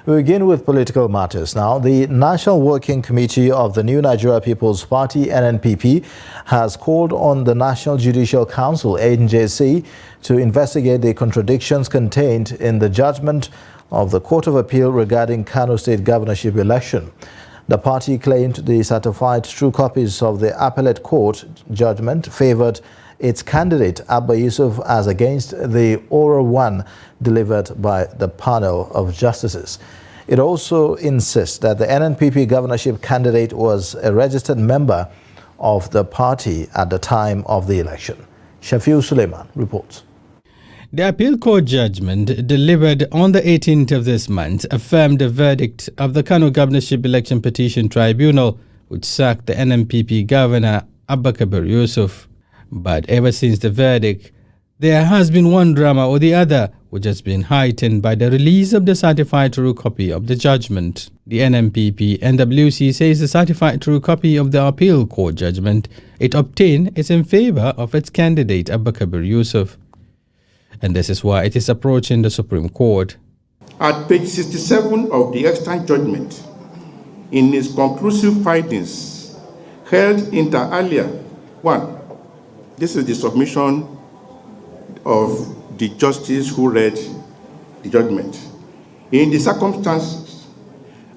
We begin with political matters now. The National Working Committee of the New Nigeria People's Party, NNPP, has called on the National Judicial Council, NJC, to investigate the contradictions contained in the judgment of the Court of Appeal regarding Kano State governorship election. The party claimed the certified true copies of the appellate court judgment favored its candidate, Abba Yusuf, as against the oral one delivered by the panel of justices. It also insists that the NNPP governorship candidate was a registered member of the party at the time of the election. Shafiu Suleiman reports. The appeal court judgment delivered on the 18th of this month affirmed the verdict of the Kano Governorship Election Petition Tribunal, which sacked the NNPP governor Abba Yusuf. But ever since the verdict, there has been one drama or the other, which has been heightened by the release of the certified true copy of the judgment. The NNPP NWC says the certified true copy of the appeal court judgment it obtained is in favor of its candidate Abba Yusuf. And this is why it is approaching the Supreme Court. At page 67 of the extant judgment, in its conclusive findings, held inter alia, 1. This is the submission of the justice who read the judgment. In the circumstances,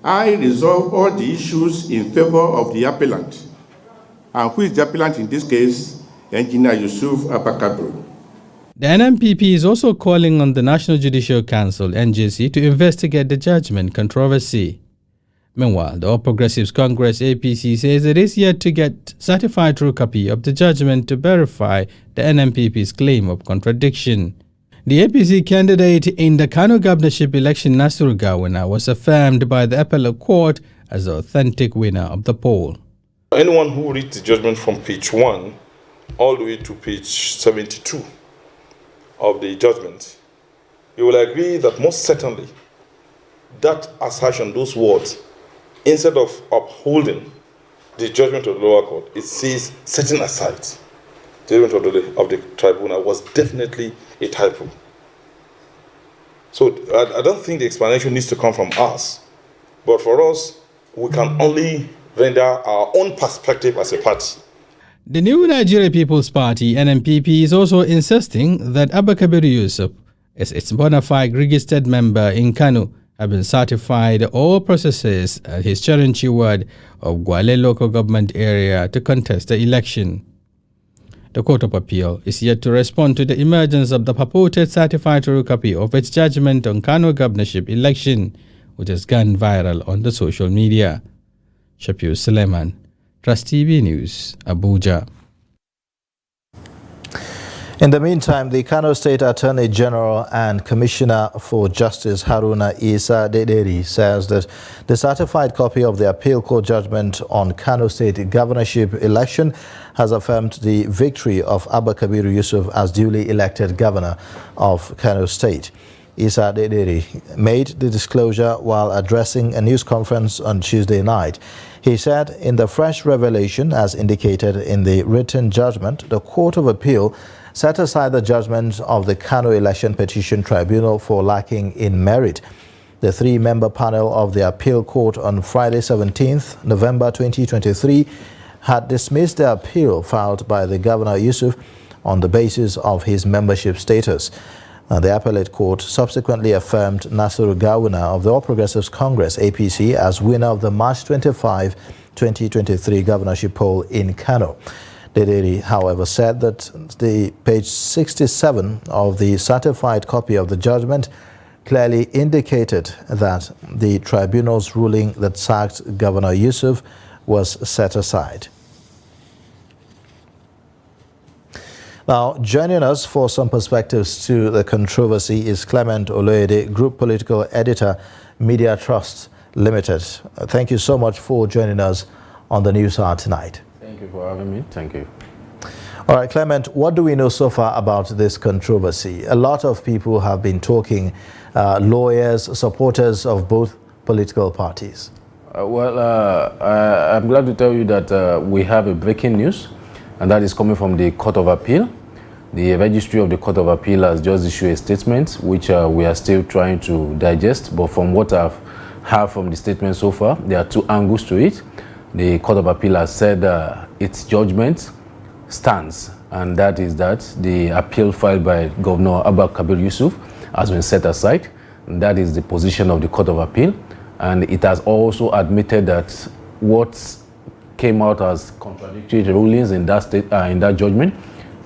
I resolve all the issues in favor of the appellant. And who is the appellant in this case? Engineer Yusuf Abakabru. The NNPP is also calling on the National Judicial Council, NJC, to investigate the judgment controversy. Meanwhile, the All Progressives Congress, APC, says it is yet to get certified true copy of the judgment to verify the NNPP's claim of contradiction. The APC candidate in the Kano governorship election, Nasiru Gawuna, was affirmed by the appellate court as the authentic winner of the poll. Anyone who reads the judgment from page 1 all the way to page 72 of the judgment, you will agree that most certainly that assertion, those words, instead of upholding the judgment of the lower court, it says setting aside the judgment of the tribunal was definitely a typo. So I don't think the explanation needs to come from us, but for us, we can only render our own perspective as a party. The New Nigeria People's Party, NNPP, is also insisting that Abba Yusuf is its bona fide registered member in Kano, having certified all processes at his Charanchi ward of Gwale local government area to contest the election. The Court of Appeal is yet to respond to the emergence of the purported certified true copy of its judgment on Kano governorship election, which has gone viral on the social media. Shafiu Suleiman, Trust TV News, Abuja. In the meantime, the Kano State Attorney General and Commissioner for Justice Haruna Isa Dederi says that the certified copy of the appeal court judgment on Kano State governorship election has affirmed the victory of Abba Yusuf as duly elected governor of Kano State. Isa Dederi made the disclosure while addressing a news conference on Tuesday night. He said in the fresh revelation, as indicated in the written judgment, the Court of Appeal set aside the judgment of the Kano Election Petition Tribunal for lacking in merit. The three-member panel of the appeal court on Friday 17th November 2023 had dismissed the appeal filed by the Governor Yusuf on the basis of his membership status. The appellate court subsequently affirmed Nasiru Gawuna of the All Progressives Congress, APC, as winner of the March 25, 2023 governorship poll in Kano. Dederi, however, said that the page 67 of the certified copy of the judgment clearly indicated that the tribunal's ruling that sacked Governor Yusuf was set aside. Now, joining us for some perspectives to the controversy is Clement Oloyede, Group Political Editor, Media Trust Limited. Thank you so much for joining us on the News Hour tonight. Thank you for having me. Thank you. All right, Clement, what do we know so far about this controversy? A lot of people have been talking, lawyers, supporters of both political parties. I'm glad to tell you that we have a breaking news, and that is coming from the Court of Appeal, The Registry of the Court of Appeal has just issued a statement, which we are still trying to digest. But from what I've heard from the statement so far, there are two angles to it. The Court of Appeal has said its judgment stands, and that is that the appeal filed by Governor Abba Kabir Yusuf has been set aside. And that is the position of the Court of Appeal. And it has also admitted that what came out as contradictory rulings in that judgment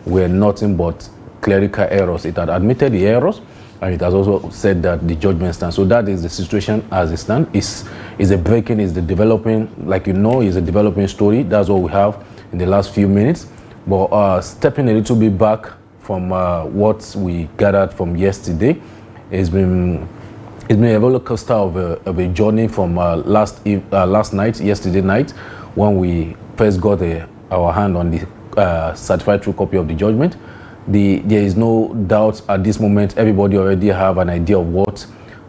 were nothing but clerical errors. It had admitted the errors, and it has also said that the judgment stands. So that is the situation as it stands. Is a breaking, is the developing, like you know, is a developing story. That's what we have in the last few minutes. But stepping a little bit back from what we gathered from yesterday, it's been a roller coaster of a journey from yesterday night, when we first got our hand on the certified true copy of the judgment. There is no doubt at this moment, everybody already have an idea of what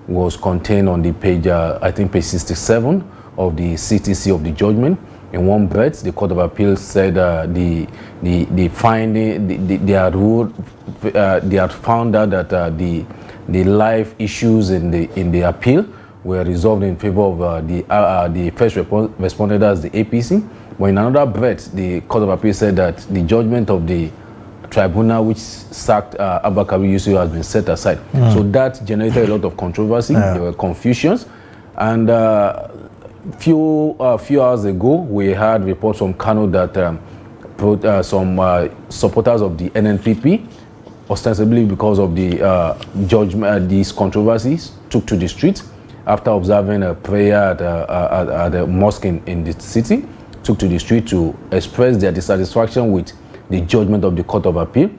was contained on the page, I think page 67 of the CTC of the judgment. In one breath, the Court of Appeal said the finding, they had found out that the life issues in the appeal were resolved in favor of the first respondent as the APC. But in another breath, the Court of Appeal said that the judgment of the tribunal which sacked Abba Kabir Yusuf has been set aside. So that generated a lot of controversy. There were confusions, and few hours ago we had reports from Kano that some supporters of the NNPP, ostensibly because of the judgment, these controversies, took to the streets after observing a prayer at a mosque in the city, took to the street to express their dissatisfaction with the judgment of the Court of Appeal.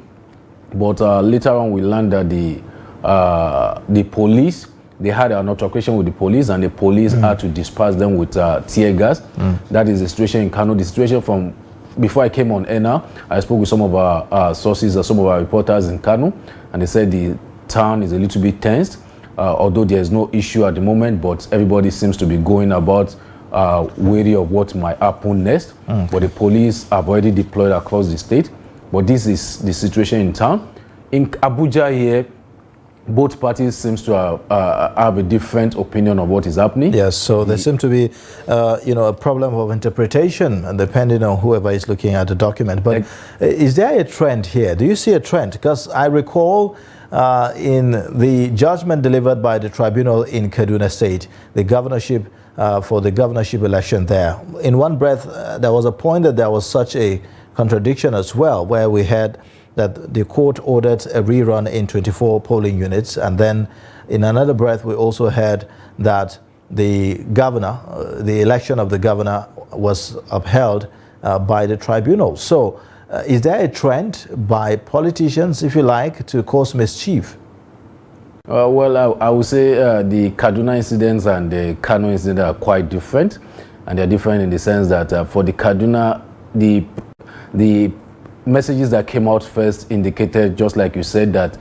But later on we learned that the police, they had an altercation with the police, and the police had to disperse them with tear gas. That is the situation in Kano. The situation from before I came on air now, I spoke with some of our sources, some of our reporters in Kano, and they said the town is a little bit tensed, although there is no issue at the moment, but everybody seems to be going about wary of what might happen next. But the police have already deployed across the state. But this is the situation in town. In Abuja here, both parties seems to have a different opinion of what is happening. Yes, so there seems to be, a problem of interpretation, and depending on whoever is looking at the document. But is there a trend here? Do you see a trend? Because I recall in the judgment delivered by the tribunal in Kaduna State, the governorship, for the governorship election there, in one breath, there was a point that there was such a contradiction as well, where we had that the court ordered a rerun in 24 polling units, and then in another breath we also heard that the governor, the election of the governor was upheld by the tribunal. So is there a trend by politicians, if you like, to cause mischief? Well, I would say the Kaduna incidents and the Kano incident are quite different, and they're different in the sense that for the Kaduna, the messages that came out first indicated, just like you said, that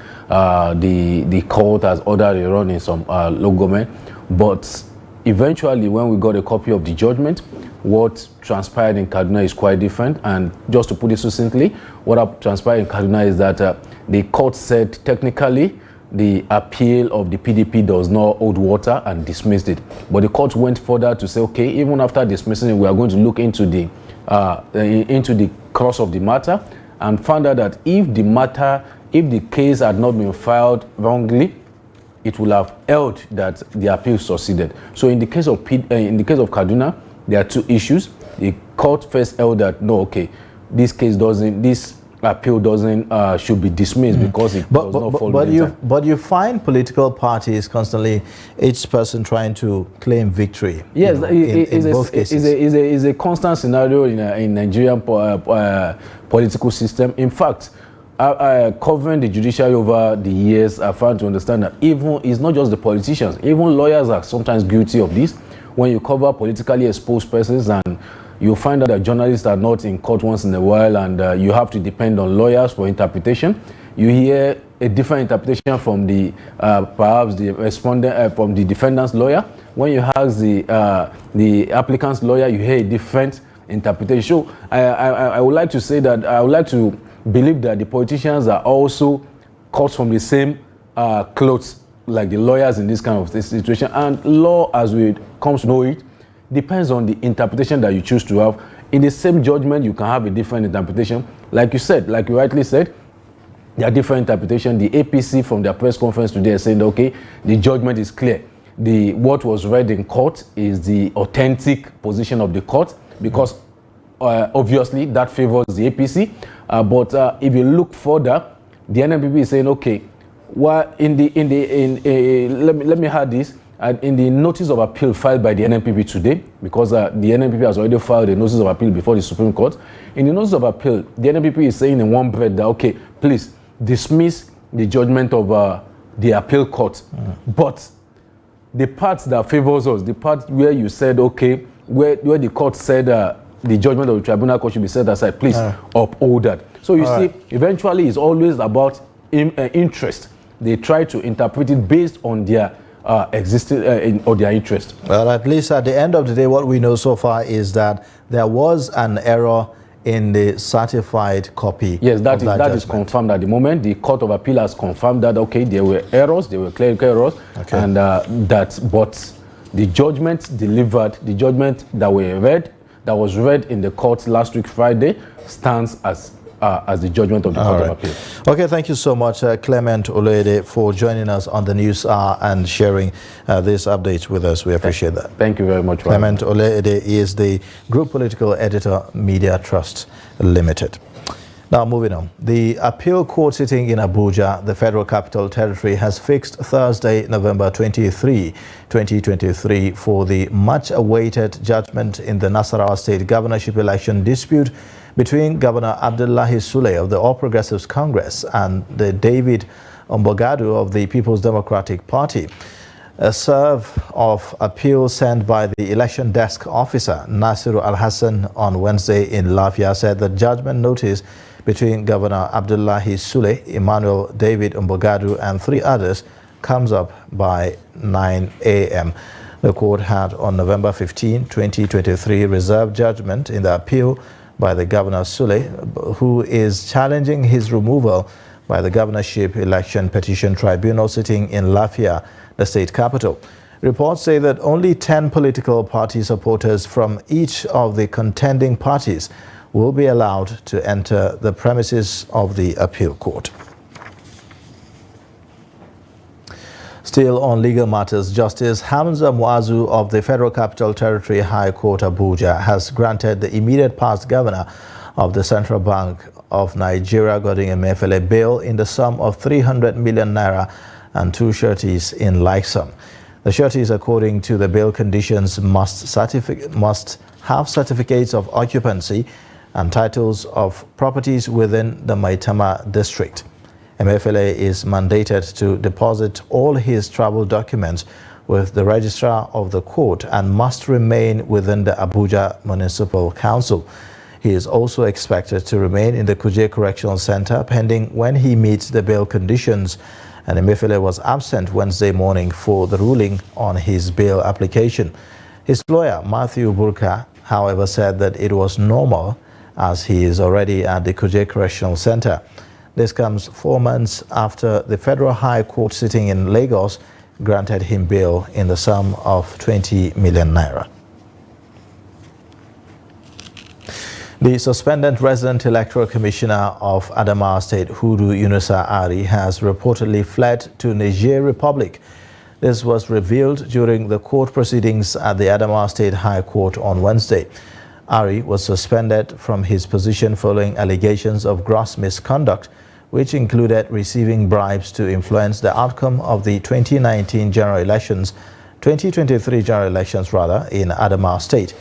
the court has ordered a run in some local government. But eventually, when we got a copy of the judgment, what transpired in Kaduna is quite different. And just to put it succinctly, what transpired in Kaduna is that the court said technically the appeal of the PDP does not hold water and dismissed it. But the court went further to say, okay, even after dismissing it, we are going to look into the cross of the matter, and found out that if the case had not been filed wrongly, it will have held that the appeal succeeded. So in the case of Kaduna, there are two issues. The court first held that no, okay, this appeal doesn't should be dismissed because it does not fall within time. But you find political parties constantly, each person trying to claim victory. Yes, in both cases. It's a constant scenario in Nigerian political system. In fact, covering the judiciary over the years, I found to understand that even it's not just the politicians, even lawyers are sometimes guilty of this. When you cover politically exposed persons, and you find out that journalists are not in court once in a while, and you have to depend on lawyers for interpretation. You hear a different interpretation from the perhaps the respondent from the defendant's lawyer. When you ask the applicant's lawyer, you hear a different interpretation. So I would like to say that I would like to believe that the politicians are also cut from the same clothes like the lawyers in this kind of situation. And law, as we come to know it, depends on the interpretation that you choose to have. In the same judgment, you can have a different interpretation. Like you said, like you rightly said, there are different interpretations. The APC from their press conference today is saying, okay, the judgment is clear. What was read in court is the authentic position of the court, because obviously that favors the APC. But if you look further, the NNPP is saying, okay, well, let me add this. In the notice of appeal filed by the NNPP today, because the NNPP has already filed a notice of appeal before the Supreme Court, in the notice of appeal, the NNPP is saying in one breath that, okay, please dismiss the judgment of the appeal court. But the part that favors us, the part where you said, okay, where the court said the judgment of the tribunal court should be set aside, please uphold that. So you see, eventually it's always about interest. They try to interpret it based on their existing or their interest. Well, at least at the end of the day, what we know so far is that there was an error in the certified copy. Yes, that is confirmed at the moment. The Court of Appeal has confirmed that, okay, there were errors, there were clerical errors, and but the judgment delivered, the judgment that was read in the court last week Friday, stands as the judgment of the Court of Appeal. Okay, thank you so much, Clement Olede, for joining us on the News Hour and sharing this update with us. We appreciate that. Thank you very much. Clement Olede is the Group Political Editor, Media Trust Limited. Now, moving on. The appeal court sitting in Abuja, the Federal Capital Territory, has fixed Thursday, November 23, 2023, for the much-awaited judgment in the Nasarawa State governorship election dispute between Governor Abdullahi Sule of the All Progressives Congress and the David Umbogadu of the People's Democratic Party. A serve of appeal sent by the election desk officer, Nasiru Al-Hassan, on Wednesday in Lafia said the judgment notice between Governor Abdullahi Sule, Emmanuel David Umbogadu, and 3 others comes up by 9 a.m. The court had on November 15, 2023, reserved judgment in the appeal by the Governor Sule, who is challenging his removal by the Governorship Election Petition Tribunal sitting in Lafia, the state capital. Reports say that only 10 political party supporters from each of the contending parties will be allowed to enter the premises of the appeal court. Still on legal matters, Justice Hamza Muazu of the Federal Capital Territory High Court Abuja has granted the immediate past governor of the Central Bank of Nigeria, Godwin Emefiele, bail in the sum of 300 million naira and 2 sureties in like sum. The sureties, according to the bail conditions, must have certificates of occupancy and titles of properties within the Maitama district. Emefiele is mandated to deposit all his travel documents with the registrar of the court and must remain within the Abuja Municipal Council. He is also expected to remain in the Kuje Correctional Center pending when he meets the bail conditions, and Emefiele was absent Wednesday morning for the ruling on his bail application. His lawyer, Matthew Burka, however, said that it was normal as he is already at the Kuje Correctional Center. This comes 4 months after the Federal High Court sitting in Lagos granted him bail in the sum of 20 million naira. The suspended resident electoral commissioner of Adamawa State, Hudu Yunusa Ari, has reportedly fled to Niger Republic. This was revealed during the court proceedings at the Adamawa State High Court on Wednesday. Ari was suspended from his position following allegations of gross misconduct, which included receiving bribes to influence the outcome of the 2023 general elections in Adamawa State.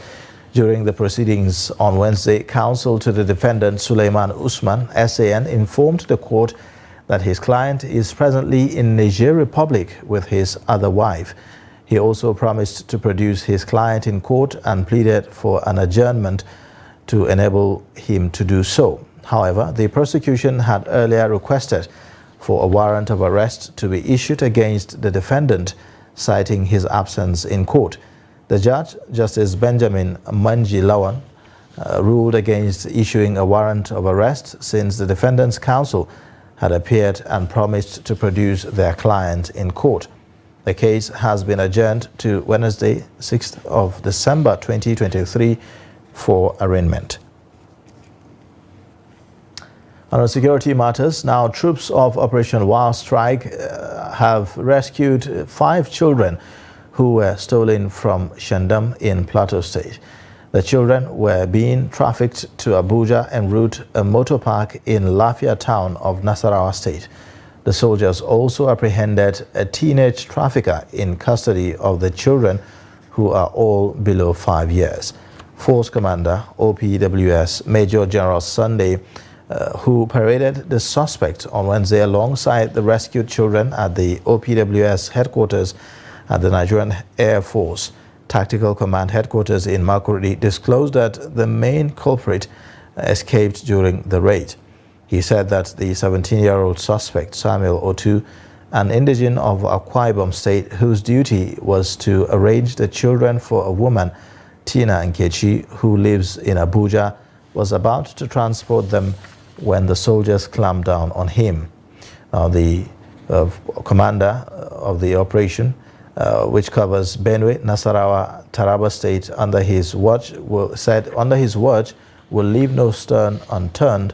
During the proceedings on Wednesday, counsel to the defendant Suleiman Usman, SAN, informed the court that his client is presently in Niger Republic with his other wife. He also promised to produce his client in court and pleaded for an adjournment to enable him to do so. However, the prosecution had earlier requested for a warrant of arrest to be issued against the defendant, citing his absence in court. The judge, Justice Benjamin Manji Lawan, ruled against issuing a warrant of arrest since the defendant's counsel had appeared and promised to produce their client in court. The case has been adjourned to Wednesday, 6th of December 2023 for arraignment. On security matters, now troops of Operation Wild Strike have rescued 5 children who were stolen from Shandam in Plateau State. The children were being trafficked to Abuja en route a motor park in Lafia town of Nasarawa State. The soldiers also apprehended a teenage trafficker in custody of the children, who are all below 5 years. Force Commander OPWS Major General Sunday, who paraded the suspect on Wednesday alongside the rescued children at the OPWS headquarters at the Nigerian Air Force Tactical Command headquarters in Makurdi, disclosed that the main culprit escaped during the raid. He said that the 17-year-old suspect, Samuel Otu, an indigene of Akwa Ibom State, whose duty was to arrange the children for a woman, Tina Nkechi, who lives in Abuja, was about to transport them when the soldiers clamped down on him. The commander of the operation, which covers Benue, Nasarawa, Taraba State, under his watch, will leave no stone unturned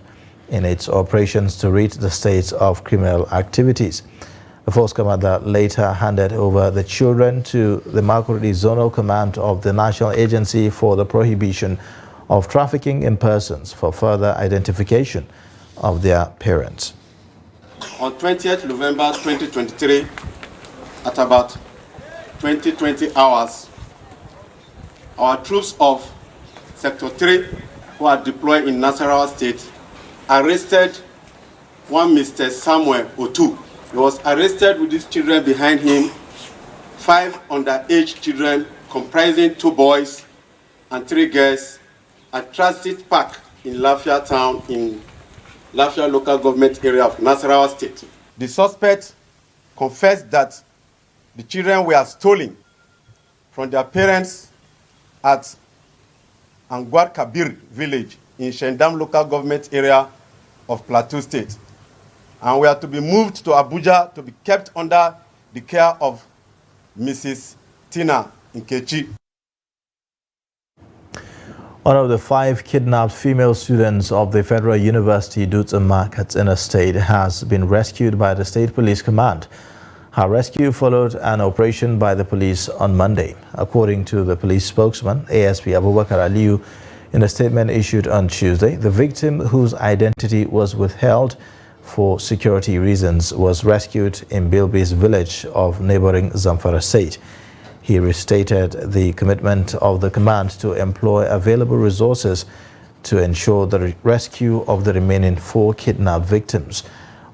in its operations to rid the states of criminal activities. The force commander later handed over the children to the Makurdi Zonal Command of the National Agency for the Prohibition of Trafficking in Persons for further identification of their parents. On 20th November 2023, at about 20 hours, our troops of Sector 3, who are deployed in Nasarawa State, arrested one Mr. Samuel Otu. He was arrested with his children behind him, 5 underage children comprising 2 boys and 3 girls at Transit Park in Lafia town in Lafia local government area of Nasarawa State. The suspect confessed that the children were stolen from their parents at Angwar Kabir village in Shandam local government area of Plateau State, and were to be moved to Abuja to be kept under the care of Mrs. Tina Nkechi. One of the 5 kidnapped female students of the Federal University Dutsen Katsina State has been rescued by the State Police Command. Her rescue followed an operation by the police on Monday. According to the police spokesman, ASP Abubakar Aliyu, in a statement issued on Tuesday, the victim, whose identity was withheld for security reasons, was rescued in Bilbis village of neighboring Zamfara State. He restated the commitment of the command to employ available resources to ensure the rescue of the remaining 4 kidnapped victims.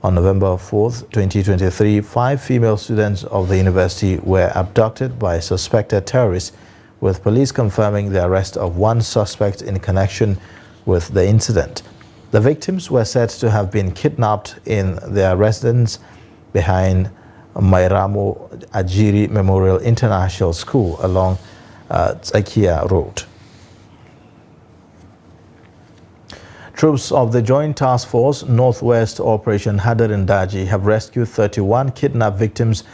On November 4th, 2023, 5 female students of the university were abducted by suspected terrorists, with police confirming the arrest of 1 suspect in connection with the incident. The victims were said to have been kidnapped in their residence behind Mairamo Ajiri Memorial International School along Tsakia Road. Troops of the Joint Task Force Northwest Operation Hadarin Daji have rescued 31 kidnapped victims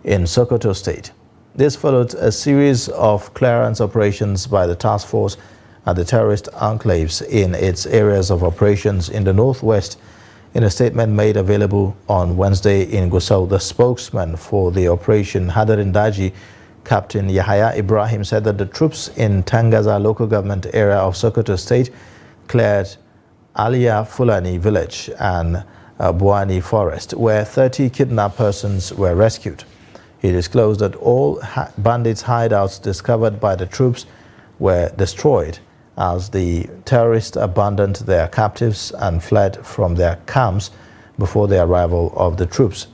in Sokoto State. This followed a series of clearance operations by the task force at the terrorist enclaves in its areas of operations in the Northwest. In a statement made available on Wednesday in Gusau, the spokesman for the Operation Hadarin Daji, Captain Yahaya Ibrahim, said that the troops in Tangaza local government area of Sokoto State cleared Alia Fulani village and Buani forest, where 30 kidnapped persons were rescued. He disclosed that all bandits' hideouts discovered by the troops were destroyed as the terrorists abandoned their captives and fled from their camps before the arrival of the troops.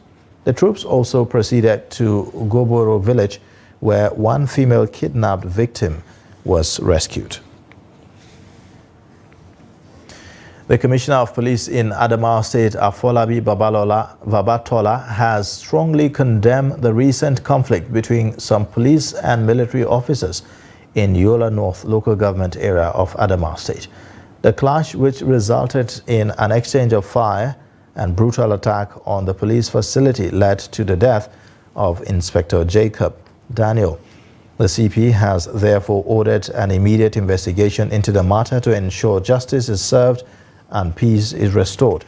The troops also proceeded to Goboro village, where 1 female kidnapped victim was rescued. The Commissioner of Police in Adamawa State, Afolabi Babatola, has strongly condemned the recent conflict between some police and military officers in Yola North local government area of Adamawa State. The clash, which resulted in an exchange of fire and brutal attack on the police facility, led to the death of Inspector Jacob Daniel. The CP has therefore ordered an immediate investigation into the matter to ensure justice is served and peace is restored.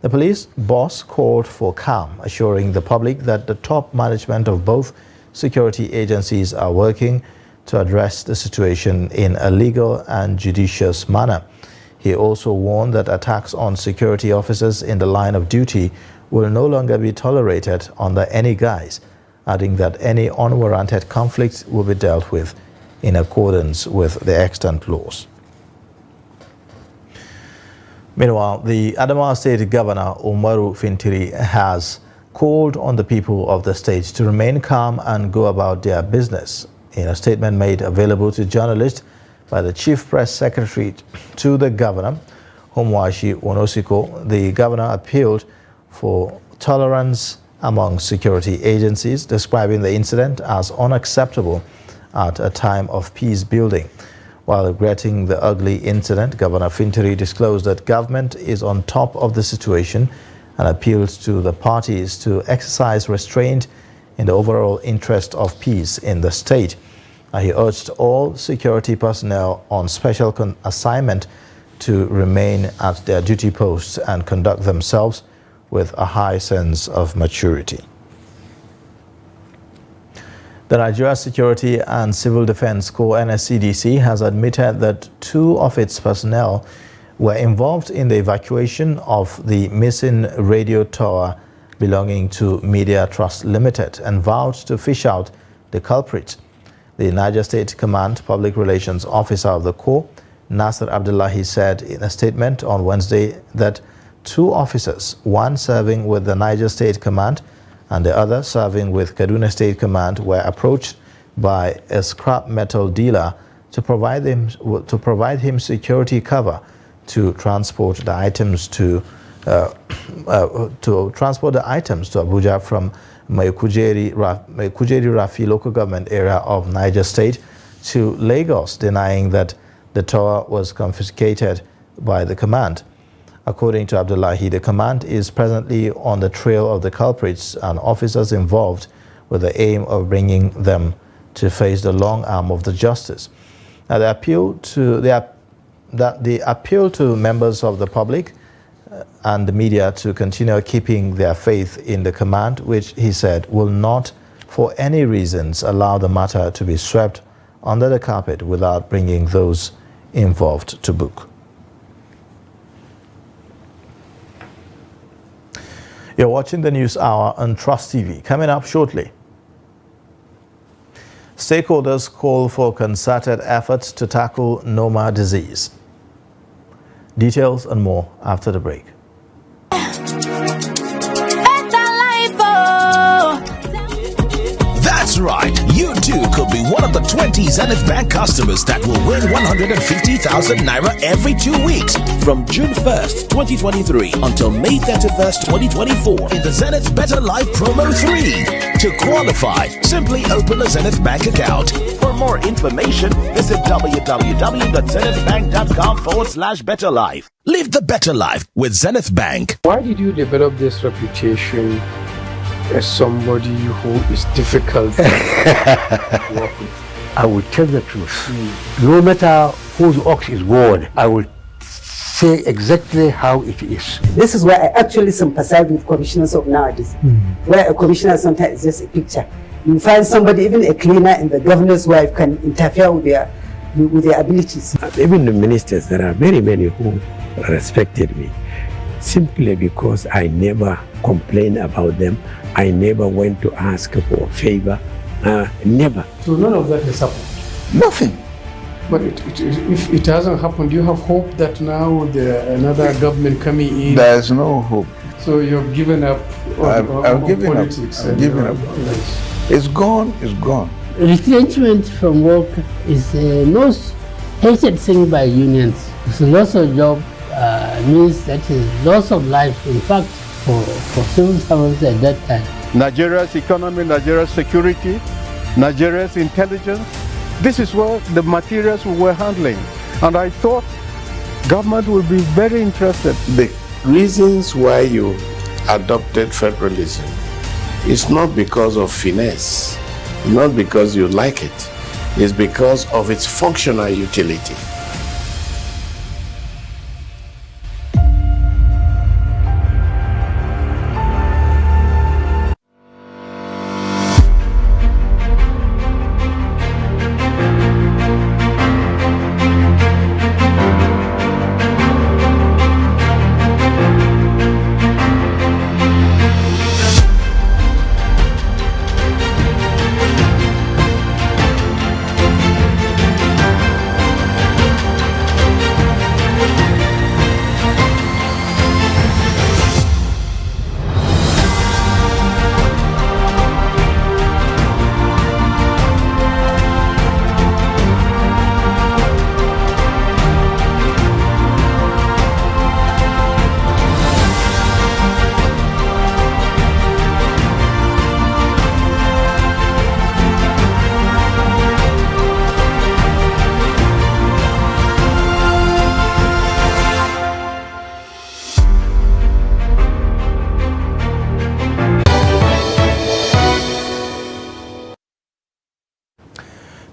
The police boss called for calm, assuring the public that the top management of both security agencies are working to address the situation in a legal and judicious manner. He also warned that attacks on security officers in the line of duty will no longer be tolerated under any guise, adding that any unwarranted conflict will be dealt with in accordance with the extant laws. Meanwhile, the Adamawa State Governor Umaru Fintiri has called on the people of the state to remain calm and go about their business. In a statement made available to journalists by the Chief Press Secretary to the Governor, Homwashi Onosiko, the Governor appealed for tolerance among security agencies, describing the incident as unacceptable at a time of peace building. While regretting the ugly incident, Governor Fintiri disclosed that government is on top of the situation and appealed to the parties to exercise restraint in the overall interest of peace in the state. He urged all security personnel on special assignment to remain at their duty posts and conduct themselves with a high sense of maturity. The Nigeria Security and Civil Defense Corps (NSCDC) has admitted that 2 of its personnel were involved in the evacuation of the missing radio tower belonging to Media Trust Limited and vowed to fish out the culprit. The Niger State Command Public Relations Officer of the Corps, Nasser Abdullahi, said in a statement on Wednesday that 2 officers, one serving with the Niger State Command and the other serving with Kaduna State Command, were approached by a scrap metal dealer to provide him security cover to transport the items to Abuja from Maikujeri Rafi local government area of Niger State to Lagos, denying that the tower was confiscated by the command. According to Abdullahi, the command is presently on the trail of the culprits and officers involved with the aim of bringing them to face the long arm of the justice. Now, the appeal to members of the public and the media to continue keeping their faith in the command, which he said will not for any reasons allow the matter to be swept under the carpet without bringing those involved to book. You're watching the News Hour on Trust TV. Coming up shortly, stakeholders call for concerted efforts to tackle Noma disease. Details and more after the break. That's right. You too could be one of the 20 Zenith Bank customers that will win 150,000 Naira every 2 weeks from June 1st, 2023 until May 31st, 2024 in the Zenith Better Life Promo 3. To qualify, simply open a Zenith Bank account. For more information, visit www.zenithbank.com/betterlife. Live the better life with Zenith Bank. Why did you develop this reputation as somebody who is difficult to work with? I will tell the truth. No matter whose ox is gored, I will say exactly how it is. This is why I actually sympathize with commissioners of nowadays, where a commissioner sometimes is just a picture. You find somebody, even a cleaner and the governor's wife, can interfere with their abilities. Even the ministers, there are very many who respected me, simply because I never complained about them. I never went to ask for a favor, never. So none of that has happened? Nothing. But if it hasn't happened, do you have hope that now another government coming in? There's no hope. So you've given up on given politics? I've given up. Yes. It's gone, it's gone. Retrenchment from work is the most hated thing by unions. It's loss of job means that is loss of life, in fact, for civil servants at that time. Nigeria's economy, Nigeria's security, Nigeria's intelligence This is what the materials we were handling. And I thought government would be very interested. The reasons why you adopted federalism is not because of finesse, not because you like it. It's because of its functional utility.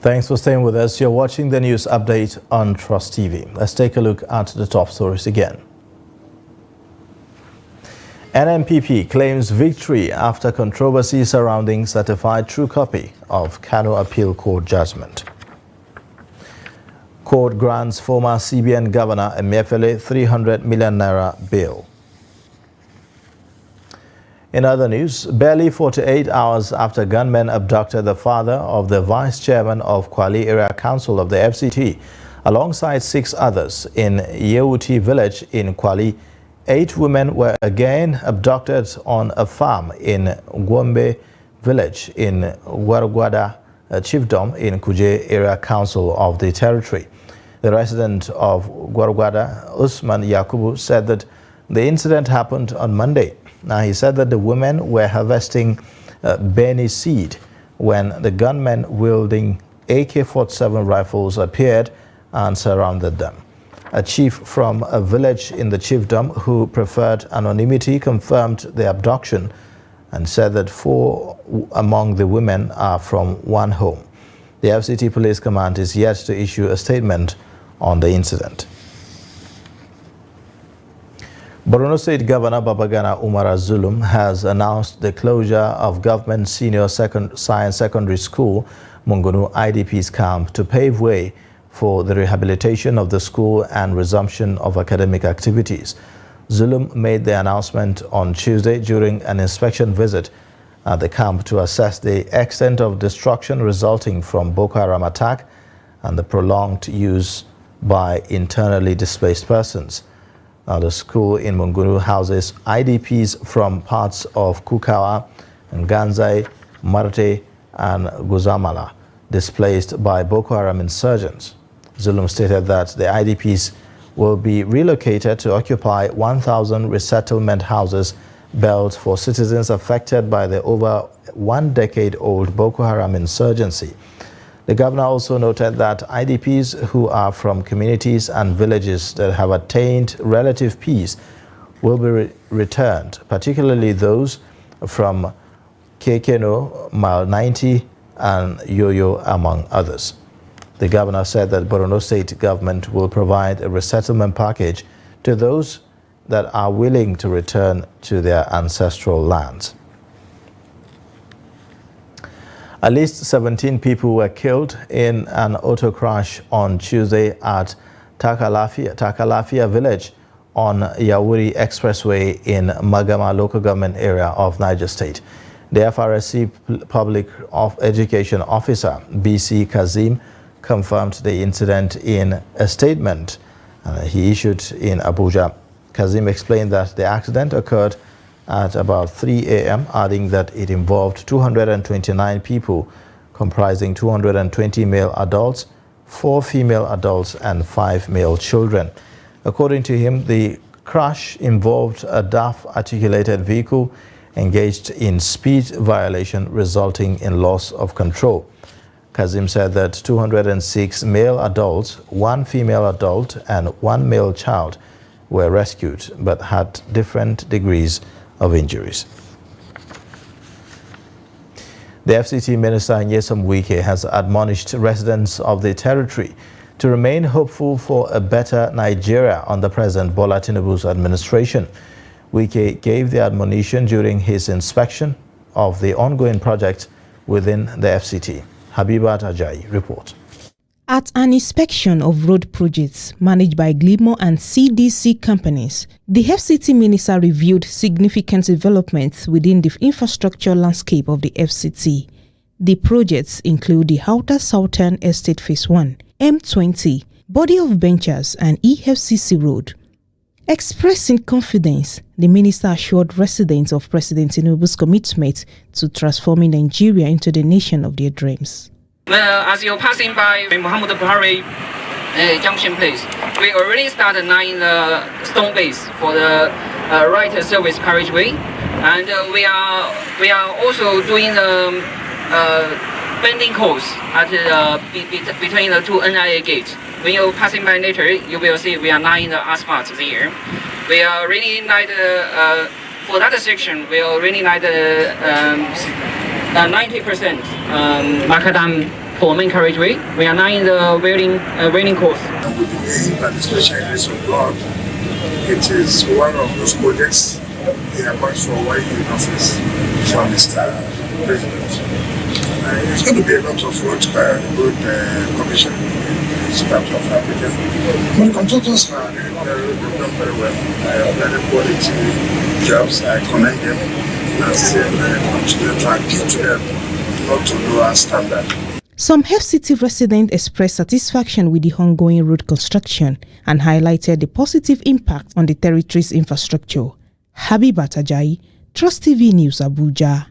Thanks for staying with us. You're watching the news update on Trust TV. Let's take a look at the top stories again. NNPP claims victory after controversy surrounding certified true copy of Kano Appeal Court judgment. Court grants former CBN Governor Emefiele 300 million naira bail. In other news, barely 48 hours after gunmen abducted the father of the vice chairman of Kwali Area Council of the FCT, alongside 6 others in Yewuti village in Kwali, 8 women were again abducted on a farm in Gwombe village in Wargwada chiefdom in Kuje Area Council of the territory. The resident of Wargwada, Usman Yakubu, said that the incident happened on Monday. Now, he said that the women were harvesting Beni seed when the gunmen wielding AK-47 rifles appeared and surrounded them. A chief from a village in the chiefdom who preferred anonymity confirmed the abduction and said that 4 among the women are from one home. The FCT Police Command is yet to issue a statement on the incident. Borno State Governor Babagana Umar Zulum has announced the closure of Government Senior Science Secondary School, Mungunu IDP's camp, to pave way for the rehabilitation of the school and resumption of academic activities. Zulum made the announcement on Tuesday during an inspection visit at the camp to assess the extent of destruction resulting from Boko Haram attack and the prolonged use by internally displaced persons. Now, the school in Mungunu houses IDPs from parts of Kukawa, Nganzai, Marte, and Guzamala, displaced by Boko Haram insurgents. Zulum stated that the IDPs will be relocated to occupy 1,000 resettlement houses built for citizens affected by the over 1-decade-old Boko Haram insurgency. The governor also noted that IDPs who are from communities and villages that have attained relative peace will be returned, particularly those from Kekeno, Mile 90, and Yoyo, among others. The governor said that Borno State government will provide a resettlement package to those that are willing to return to their ancestral lands. At least 17 people were killed in an auto crash on Tuesday at Takalafia village on Yawuri Expressway in Magama local government area of Niger State. The FRSC Public Education Officer, BC Kazim, confirmed the incident in a statement he issued in Abuja. Kazim explained that the accident occurred at about 3 a.m., adding that it involved 229 people, comprising 220 male adults, 4 female adults, and 5 male children. According to him, the crash involved a DAF-articulated vehicle engaged in speed violation, resulting in loss of control. Kazim said that 206 male adults, 1 female adult and 1 male child were rescued but had different degrees of injuries. The FCT Minister Nyesom Wike has admonished residents of the territory to remain hopeful for a better Nigeria under President Bola Tinubu's administration. Wike gave the admonition during his inspection of the ongoing project within the FCT. Habibat Ajayi reports. At an inspection of road projects managed by Glimo and CDC companies, the FCT minister reviewed significant developments within the infrastructure landscape of the FCT. The projects include the Outer Southern Estate Phase 1, M20, Body of Benches and EFCC Road. Expressing confidence, the minister assured residents of President Tinubu's commitment to transforming Nigeria into the nation of their dreams. Well, as you're passing by Muhammad Buhari junction place, we already started laying the stone base for the right service carriageway, and we are also doing the bending course at between the 2 NIA gates. When you're passing by later, you will see we are laying the asphalt there. We are really like for that section, we already like 90% macadam for main carriageway. We are now in the railing course. We believe, and especially in of God, it is one of those projects he appoints for 1 year in office for Mr. President. It's going to be a lot of road commission in this part of Africa. But the contractors have done very well. Very quality jobs. I commend them. And still continue to appeal to them not to lower standard. Some FCT residents expressed satisfaction with the ongoing road construction and highlighted the positive impact on the territory's infrastructure. Habibat Ajayi, Trust TV News, Abuja.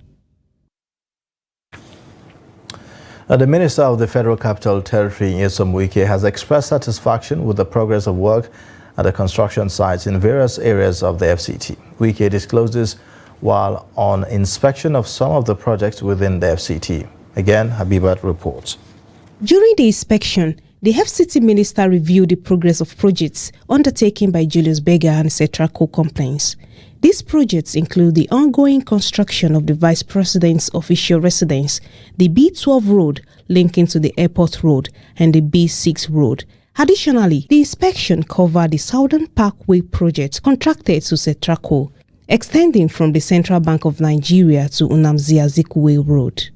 The Minister of the Federal Capital Territory, Nyesom Wike, has expressed satisfaction with the progress of work at the construction sites in various areas of the FCT. Wike disclosed this while on inspection of some of the projects within the FCT. Again, Habibat reports. During the inspection, the FCT minister reviewed the progress of projects undertaken by Julius Berger and Cetraco Complaints. These projects include the ongoing construction of the Vice President's official residence, the B12 road linking to the Airport Road, and the B6 road. Additionally, the inspection covered the Southern Parkway project contracted to Cetraco, extending from the Central Bank of Nigeria to Nnamdi Azikiwe Road.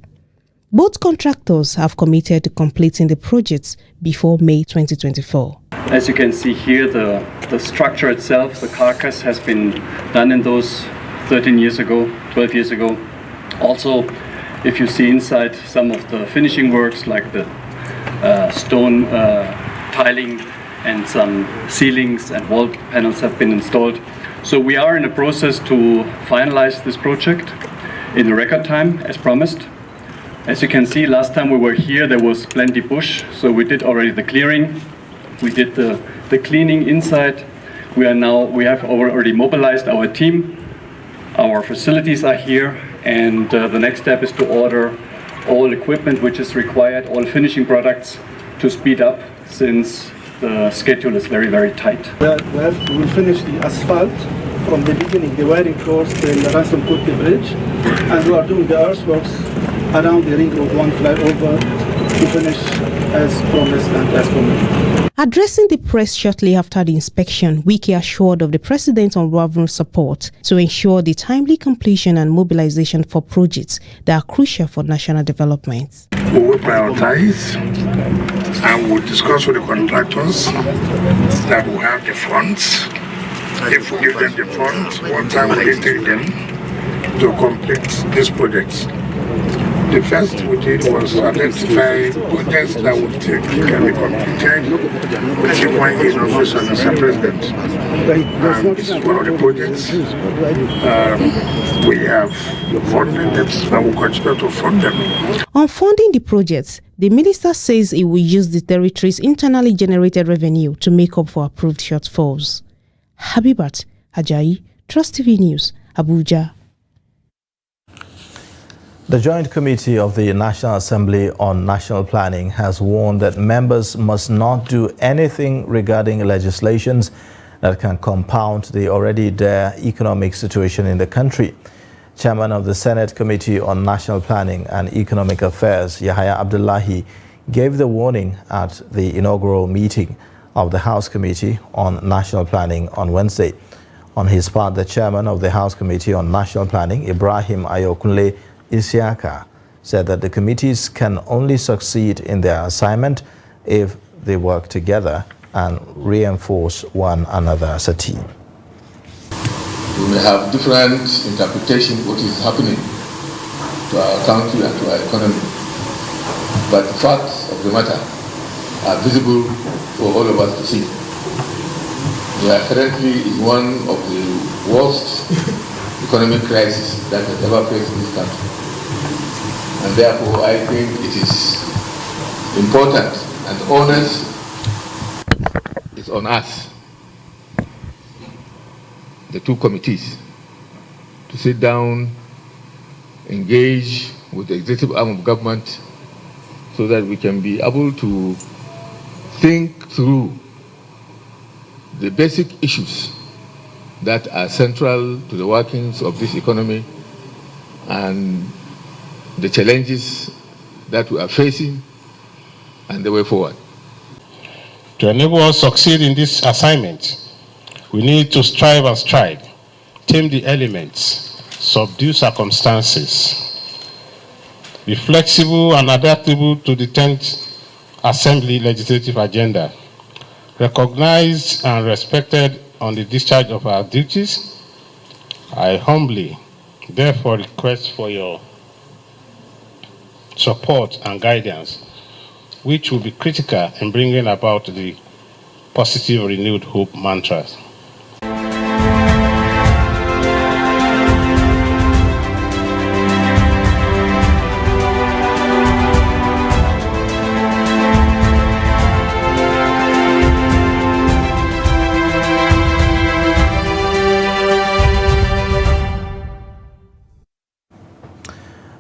Both contractors have committed to completing the projects before May 2024. As you can see here, the structure itself, the carcass, has been done in those 13 years ago, 12 years ago. Also, if you see inside, some of the finishing works like the stone tiling and some ceilings and wall panels have been installed. So we are in a process to finalize this project in a record time, as promised. As you can see, last time we were here, there was plenty bush, so we did already the clearing. We did the cleaning inside. We have already mobilized our team. Our facilities are here, and the next step is to order all equipment which is required, all finishing products, to speed up, since the schedule is very, very tight. We will finish the asphalt from the beginning, the wiring course till the Ransom Kurti Bridge, and we are doing the earthworks around the Ring Road 1 flyover to finish as promised and as promised. Addressing the press shortly after the inspection, Wike assured of the President's unwavering support to ensure the timely completion and mobilization for projects that are crucial for national development. We will prioritize and we'll discuss with the contractors that will have the funds. If we give them the funds, what time will it take them to complete these projects? The first we did was identify projects that would can be completed within 1 year in office as Mr. President. This is one of the projects we have funded them and will continue to fund them. On funding the projects, the minister says he will use the territory's internally generated revenue to make up for approved shortfalls. Habibat Ajayi, Trust TV News, Abuja. The Joint Committee of the National Assembly on National Planning has warned that members must not do anything regarding legislations that can compound the already dire economic situation in the country. Chairman of the Senate Committee on National Planning and Economic Affairs, Yahaya Abdullahi, gave the warning at the inaugural meeting of the House Committee on National Planning on Wednesday. On his part, the chairman of the House Committee on National Planning, Ibrahim Ayokunle Isiaka, said that the committees can only succeed in their assignment if they work together and reinforce one another as a team. We may have different interpretations of what is happening to our country and to our economy, but the facts of the matter are visible for all of us to see. We are currently in one of the worst economic crises that has ever faced in this country. And therefore, I think it is important and onus is on us, the two committees, to sit down, engage with the executive arm of government so that we can be able to think through the basic issues that are central to the workings of this economy and the challenges that we are facing and the way forward. To enable us to succeed in this assignment, we need to strive and strive, tame the elements, subdue circumstances, be flexible and adaptable to the 10th Assembly legislative agenda, recognized and respected on the discharge of our duties. I humbly, therefore, request for your support and guidance, which will be critical in bringing about the positive renewed hope mantras.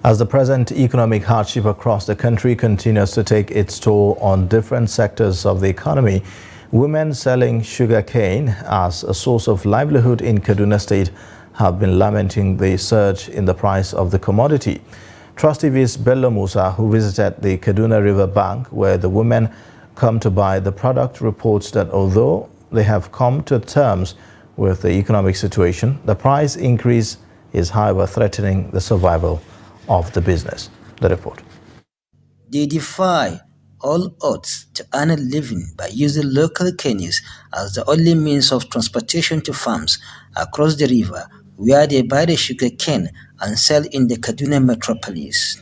As the present economic hardship across the country continues to take its toll on different sectors of the economy, women selling sugarcane as a source of livelihood in Kaduna State have been lamenting the surge in the price of the commodity. Trust TV's Bello Musa, who visited the Kaduna River bank where the women come to buy the product, reports that although they have come to terms with the economic situation, the price increase is however threatening the survival of the business. The report. They defy all odds to earn a living by using local canoes as the only means of transportation to farms across the river, where they buy the sugar cane and sell in the Kaduna metropolis.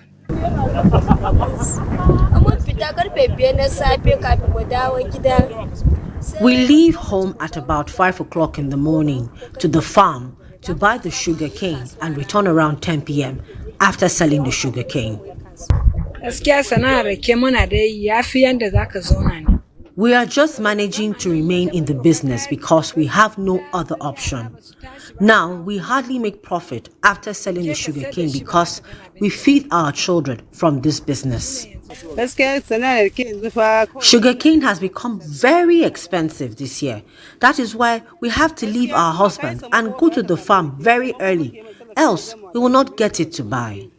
We leave home at about 5 o'clock in the morning to the farm to buy the sugar cane and return around 10 p.m. after selling the sugar cane. We are just managing to remain in the business because we have no other option. Now, we hardly make profit after selling the sugar cane because we feed our children from this business. Sugarcane has become very expensive this year. That is why we have to leave our husbands and go to the farm very early, else we will not get it to buy.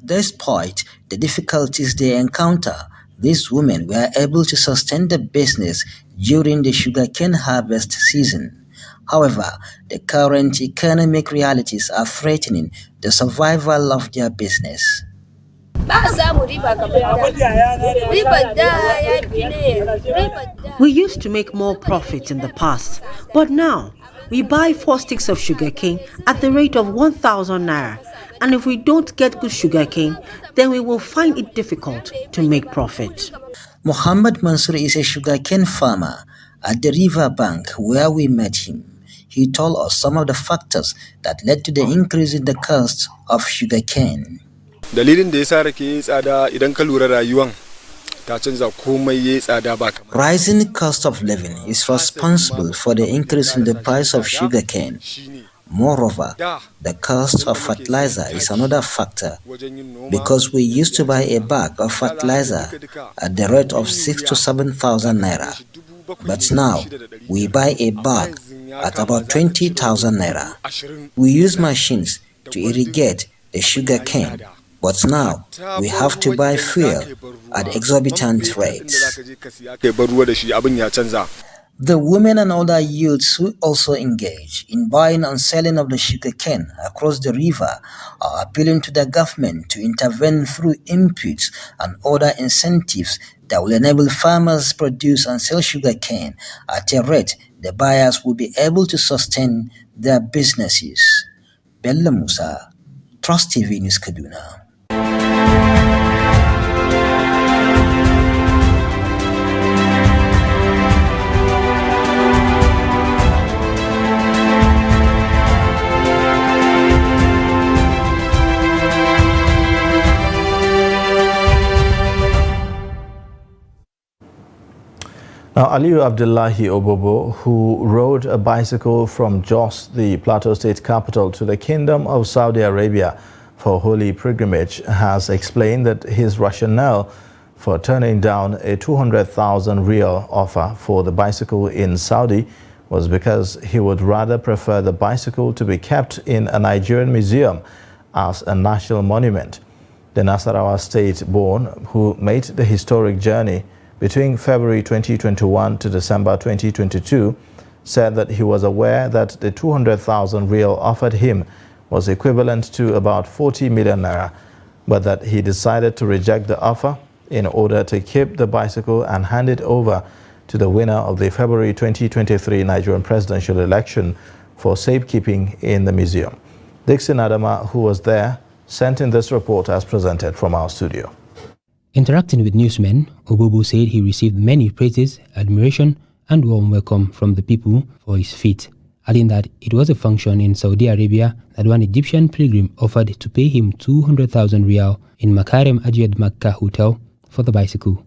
Despite the difficulties they encounter, these women were able to sustain the business during the sugarcane harvest season. However, the current economic realities are threatening the survival of their business. We used to make more profit in the past, but now we buy 4 sticks of sugarcane at the rate of 1,000 naira, and if we don't get good sugarcane, then we will find it difficult to make profit. Muhammad Mansour is a sugarcane farmer at the river bank where we met him. He told us some of the factors that led to the increase in the cost of sugarcane. Dalilin da yasa rake tsada idan ka lura rayuwan ta canza komai yayi tsada ba kamar. Rising cost of living is responsible for the increase in the price of sugarcane. Moreover, the cost of fertilizer is another factor, because we used to buy a bag of fertilizer at the rate of 6,000 to 7,000 naira, but now we buy a bag at about 20,000 naira. We use machines to irrigate the sugar cane, but now we have to buy fuel at exorbitant rates. The women and other youths who also engage in buying and selling of the sugarcane across the river are appealing to the government to intervene through inputs and other incentives that will enable farmers produce and sell sugarcane at a rate the buyers will be able to sustain their businesses. Bello Musa, Trust TV News, Kaduna. Now, Aliyu Abdullahi Obobo, who rode a bicycle from Jos, the Plateau State capital, to the Kingdom of Saudi Arabia for holy pilgrimage, has explained that his rationale for turning down a 200,000 rial offer for the bicycle in Saudi was because he would rather prefer the bicycle to be kept in a Nigerian museum as a national monument. The Nasarawa state-born, who made the historic journey between February 2021 to December 2022, said that he was aware that the 200,000 rial offered him was equivalent to about 40 million naira, but that he decided to reject the offer in order to keep the bicycle and hand it over to the winner of the February 2023 Nigerian presidential election for safekeeping in the museum. Dixon Adama, who was there, sent in this report as presented from our studio. Interacting with newsmen, Obobo said he received many praises, admiration, and warm welcome from the people for his feat, adding that it was a function in Saudi Arabia that one Egyptian pilgrim offered to pay him 200,000 rial in Makarem Ajiyad Makkah Hotel for the bicycle.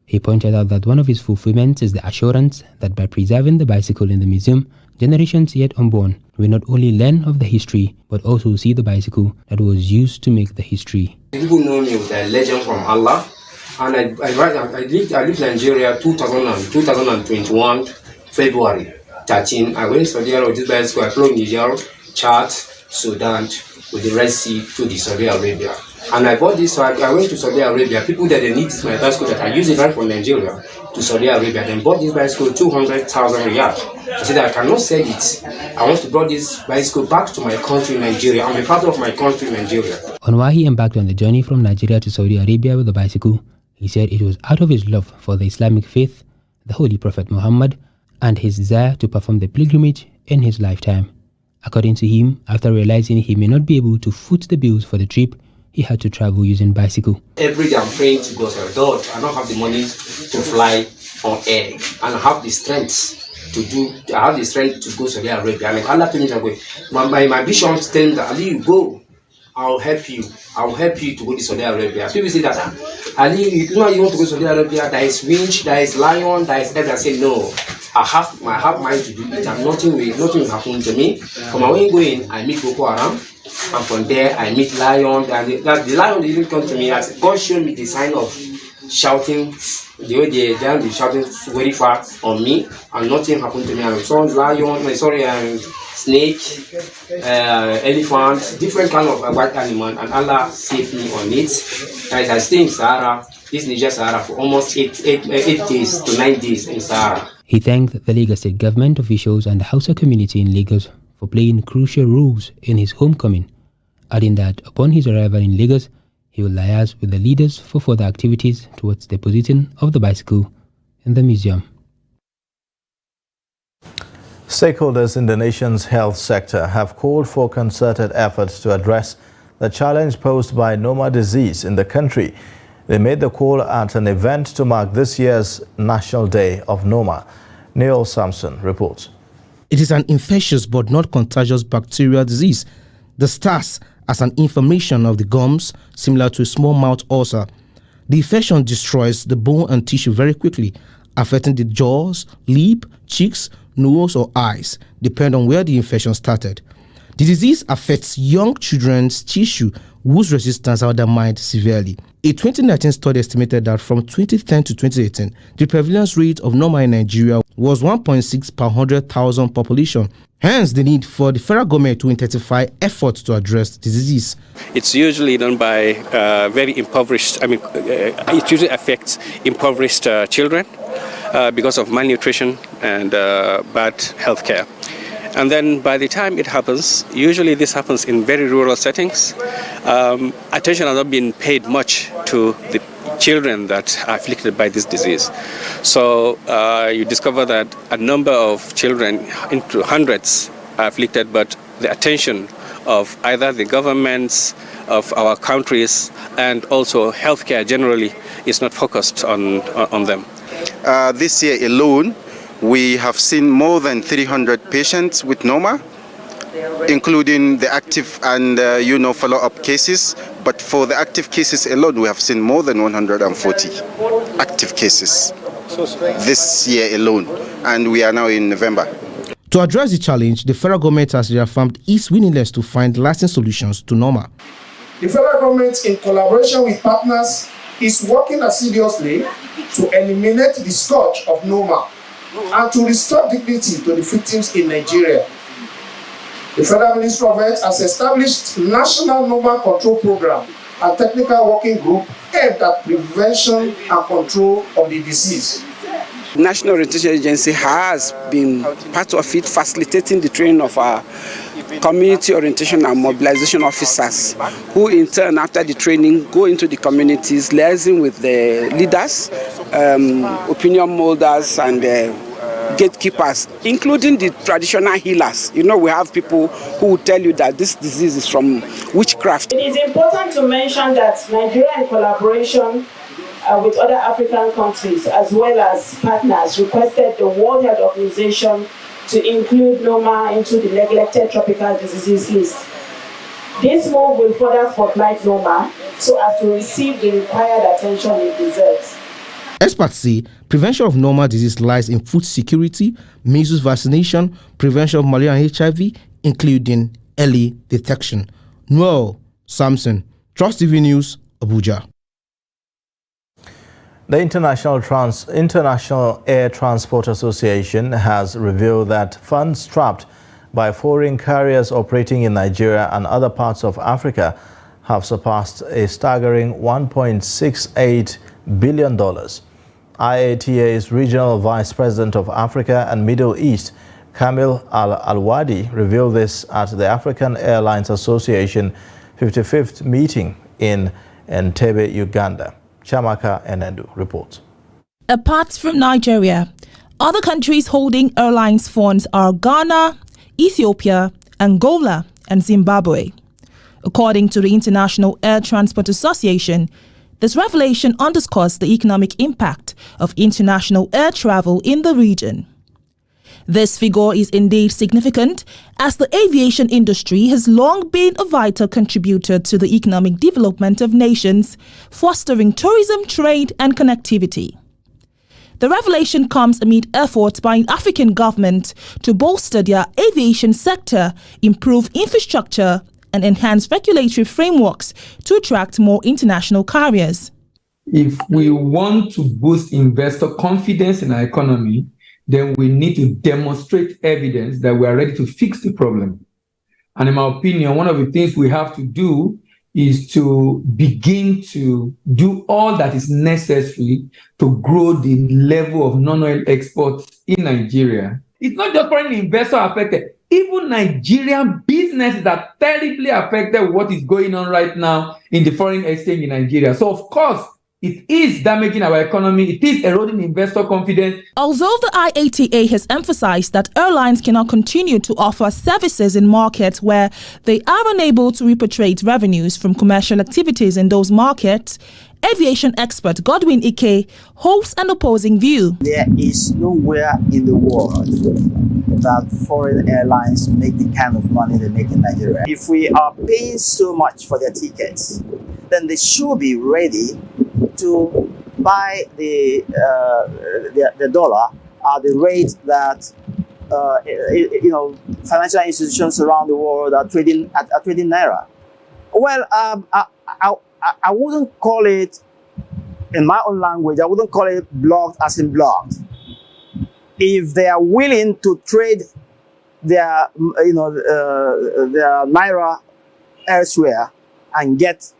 He pointed out that one of his fulfillments is the assurance that by preserving the bicycle in the museum, generations yet unborn will not only learn of the history, but also see the bicycle that was used to make the history. People know me with a legend from Allah, and I lived in Nigeria 2021 February 13. I went to Saudi Arabia with this bicycle. I flew Niger, Chad, Sudan, with the Red Sea to the Saudi Arabia. And I bought this, so I went to Saudi Arabia. People that they need my bicycle that I use it right from Nigeria to Saudi Arabia. Then bought this bicycle 200,000 riyal. I said I cannot sell it. I want to bring this bicycle back to my country, Nigeria. I'm a part of my country, Nigeria. On why he embarked on the journey from Nigeria to Saudi Arabia with the bicycle, he said it was out of his love for the Islamic faith, the Holy Prophet Muhammad, and his desire to perform the pilgrimage in his lifetime. According to him, after realizing he may not be able to foot the bills for the trip, he had to travel using bicycle. Every day I'm praying to God, Lord, I don't have the money to fly on air, and I have the strength to I have the strength to go to Saudi Arabia. And like Allah told me to go. My vision is telling me that Ali, you go, I'll help you. I'll help you to go to Saudi Arabia. People say that Ali, you want to go to Saudi Arabia, there is winch, there is lion, there is everything. I say no. I have mind to do it, and nothing will happen to me. From my way going, I meet Boko Haram. And from there, I meet lion. And the lion didn't come to me. As God showed me the sign of shouting, the way they be shouting very far on me, and nothing happened to me. I saw lion, snake, elephant, different kind of white animal, and Allah saved me on it. As I stay in Sahara, this Niger Sahara, for almost 8 days to 9 days in Sahara. He thanked the Lagos State government officials and the Hausa community in Lagos for playing crucial roles in his homecoming, adding that upon his arrival in Lagos, he will liaise with the leaders for further activities towards depositing of the bicycle in the museum. Stakeholders in the nation's health sector have called for concerted efforts to address the challenge posed by Noma disease in the country. They made the call at an event to mark this year's National Day of Noma. Neil Sampson reports. It is an infectious but not contagious bacterial disease that starts as an inflammation of the gums, similar to a small mouth ulcer. The infection destroys the bone and tissue very quickly, affecting the jaws, lip, cheeks, nose, or eyes, depending on where the infection started. The disease affects young children's tissue whose resistance are undermined severely. A 2019 study estimated that from 2010 to 2018, the prevalence rate of normal in Nigeria was 1.6 per 100,000 population. Hence, the need for the federal government to intensify efforts to address the disease. It's usually done by very impoverished, it usually affects impoverished children because of malnutrition and bad health care. And then by the time it happens, usually this happens in very rural settings, attention has not been paid much to the children that are afflicted by this disease. So you discover that a number of children, into hundreds, are afflicted, but the attention of either the governments of our countries and also healthcare generally is not focused on them. This year alone, we have seen more than 300 patients with Noma, including the active and follow-up cases. But for the active cases alone, we have seen more than 140 active cases this year alone, and we are now in November. To address the challenge, the federal government has reaffirmed its willingness to find lasting solutions to Noma. The federal government, in collaboration with partners, is working assiduously to eliminate the scourge of Noma and to restore dignity to the victims in Nigeria. The Federal Ministry of Health has established National Noma Control Program and Technical Working Group aimed at prevention and control of the disease. The National Orientation Agency has been part of it, facilitating the training of our community orientation and mobilization officers, who in turn, after the training, go into the communities, liaising with the leaders, opinion molders, and gatekeepers, including the traditional healers. You know, we have people who will tell you that this disease is from witchcraft. It is important to mention that Nigeria, in collaboration with other African countries as well as partners, requested the World Health Organization to include Noma into the neglected tropical diseases list. This move will further spotlight Noma so as to receive the required attention it deserves. Experts say prevention of Noma disease lies in food security, measles vaccination, prevention of malaria and HIV, including early detection. Noel Samson, Trust TV News, Abuja. The International Air Transport Association has revealed that funds trapped by foreign carriers operating in Nigeria and other parts of Africa have surpassed a staggering $1.68 billion. IATA's Regional Vice President of Africa and Middle East, Kamil Al-Alwadi, revealed this at the African Airlines Association 55th meeting in Entebbe, Uganda. Chamaka Enendu reports. Apart from Nigeria, other countries holding airlines funds are Ghana, Ethiopia, Angola, and Zimbabwe. According to the International Air Transport Association, this revelation underscores the economic impact of international air travel in the region. This figure is indeed significant, as the aviation industry has long been a vital contributor to the economic development of nations, fostering tourism, trade, and connectivity. The revelation comes amid efforts by African governments to bolster their aviation sector, improve infrastructure, and enhance regulatory frameworks to attract more international carriers. If we want to boost investor confidence in our economy, then we need to demonstrate evidence that we are ready to fix the problem. And in my opinion, one of the things we have to do is to begin to do all that is necessary to grow the level of non-oil exports in Nigeria. It's not just foreign investors affected. Even Nigerian businesses are terribly affected with what is going on right now in the foreign exchange in Nigeria. So, of course, it is damaging our economy. It is eroding investor confidence. Although the IATA has emphasized that airlines cannot continue to offer services in markets where they are unable to repatriate revenues from commercial activities in those markets, aviation expert Godwin Ike holds an opposing view. There is nowhere in the world that foreign airlines make the kind of money they make in Nigeria. If we are paying so much for their tickets, then they should be ready to buy the dollar at the rate that financial institutions around the world are trading naira. Well, I wouldn't call it, in my own language, I wouldn't call it blocked as in blocked. If they are willing to trade their naira elsewhere and get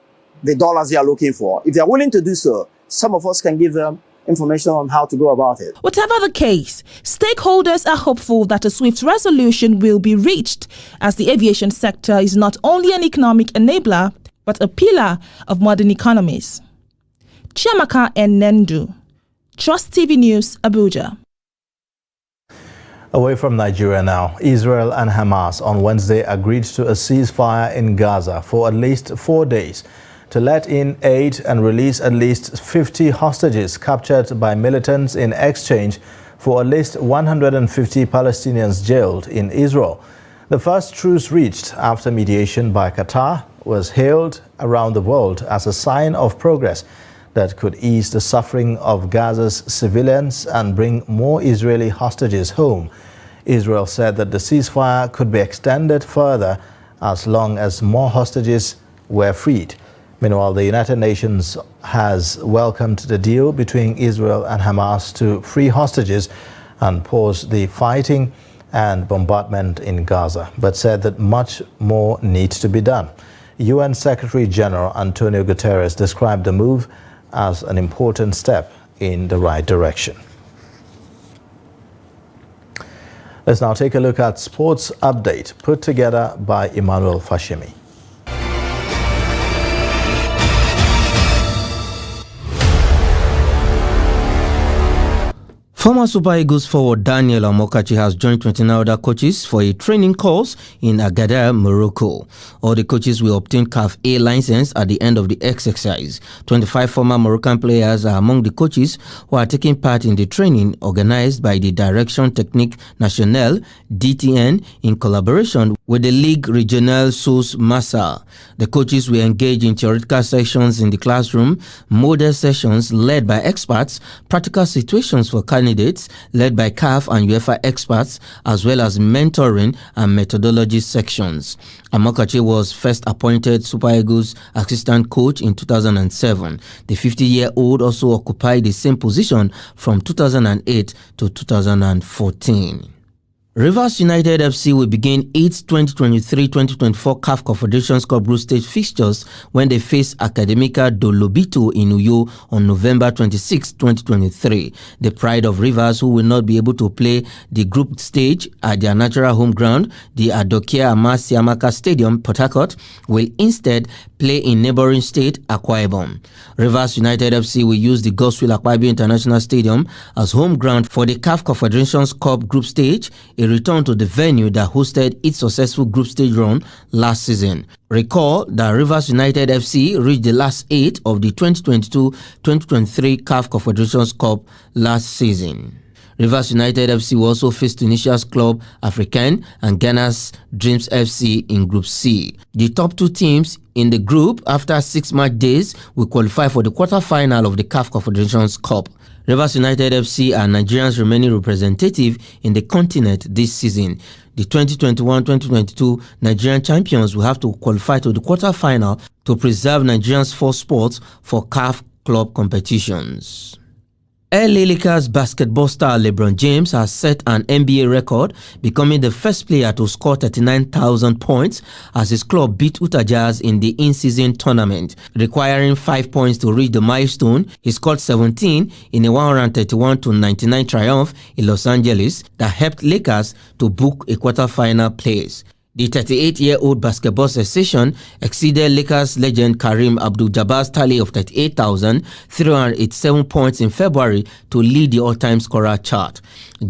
the dollars they are looking for, if they are willing to do so, some of us can give them information on how to go about it. Whatever the case, stakeholders are hopeful that a swift resolution will be reached, as the aviation sector is not only an economic enabler, but a pillar of modern economies. Chiamaka Nendu, Trust TV News, Abuja. Away from Nigeria now, Israel and Hamas on Wednesday agreed to a ceasefire in Gaza for at least 4 days to let in aid and release at least 50 hostages captured by militants in exchange for at least 150 Palestinians jailed in Israel. The first truce reached after mediation by Qatar was hailed around the world as a sign of progress that could ease the suffering of Gaza's civilians and bring more Israeli hostages home. Israel said that the ceasefire could be extended further as long as more hostages were freed. Meanwhile, the United Nations has welcomed the deal between Israel and Hamas to free hostages and pause the fighting and bombardment in Gaza, but said that much more needs to be done. UN Secretary General Antonio Guterres described the move as an important step in the right direction. Let's now take a look at sports update put together by Emmanuel Fashimi. Former Super Eagles forward Daniel Amokachi has joined 29 other coaches for a training course in Agadir, Morocco. All the coaches will obtain CAF A license at the end of the exercise. 25 former Moroccan players are among the coaches who are taking part in the training organized by the Direction Technique Nationale, DTN, in collaboration with the Ligue Regionale Sous Massa. The coaches will engage in theoretical sessions in the classroom, model sessions led by experts, practical situations for candidates led by CAF and UEFA experts, as well as mentoring and methodology sections. Amokachi was first appointed Super Eagles assistant coach in 2007. The 50-year-old also occupied the same position from 2008 to 2014. Rivers United FC will begin its 2023-2024 CAF Confederations Cup Group Stage fixtures when they face Academica do Lobito in Uyo on November 26, 2023. The pride of Rivers, who will not be able to play the group stage at their natural home ground, the Adokia Amasiamaka Stadium, Port Harcourt, will instead play in neighboring state Akwa Ibom. Rivers United FC will use the Godswill Akwa Ibom International Stadium as home ground for the CAF Confederations Cup Group Stage, a return to the venue that hosted its successful group stage run last season. Recall that Rivers United FC reached the last 8 of the 2022-2023 CAF Confederations Cup last season. Rivers United FC will also face Tunisia's Club Africain and Ghana's Dreams FC in Group C. The top two teams in the group after 6 match days will qualify for the quarter-final of the CAF Confederations Cup. Rivers United FC are Nigeria's remaining representative in the continent this season. The 2021-2022 Nigerian champions will have to qualify to the quarter-final to preserve Nigeria's 4 spots for CAF club competitions. LA Lakers basketball star LeBron James has set an NBA record, becoming the first player to score 39,000 points as his club beat Utah Jazz in the in-season tournament. Requiring 5 points to reach the milestone, he scored 17 in a 131-99 triumph in Los Angeles that helped Lakers to book a quarter-final place. The 38-year-old basketball sensation exceeded Lakers legend Kareem Abdul-Jabbar's tally of 38,387 points in February to lead the all-time scorer chart.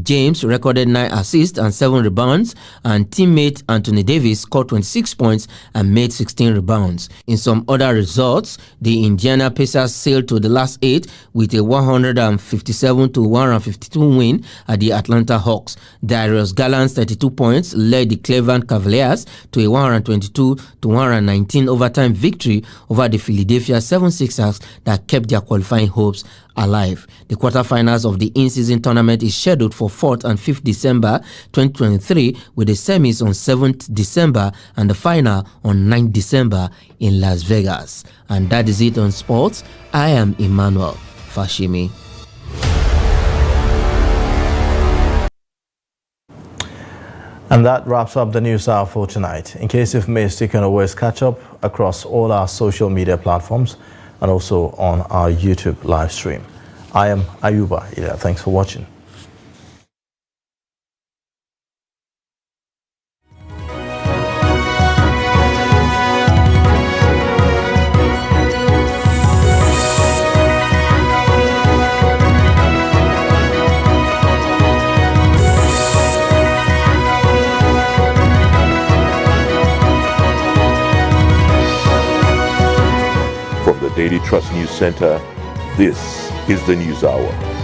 James recorded 9 assists and 7 rebounds, and teammate Anthony Davis scored 26 points and made 16 rebounds. In some other results, the Indiana Pacers sailed to the last 8 with a 157-152 win at the Atlanta Hawks. Darius Garland's 32 points led the Cleveland Cavaliers to a 122-119 overtime victory over the Philadelphia 76ers that kept their qualifying hopes alive. The quarterfinals of the in-season tournament is scheduled for 4th and 5th December 2023, with the semis on 7th December and the final on 9th December in Las Vegas. And that is it on sports. I am Emmanuel Fashimi. And that wraps up the news hour for tonight. In case you've missed, you can always catch up across all our social media platforms and also on our YouTube live stream. I am Ayuba. Thanks for watching. From the Daily Trust News Center, this is the News Hour.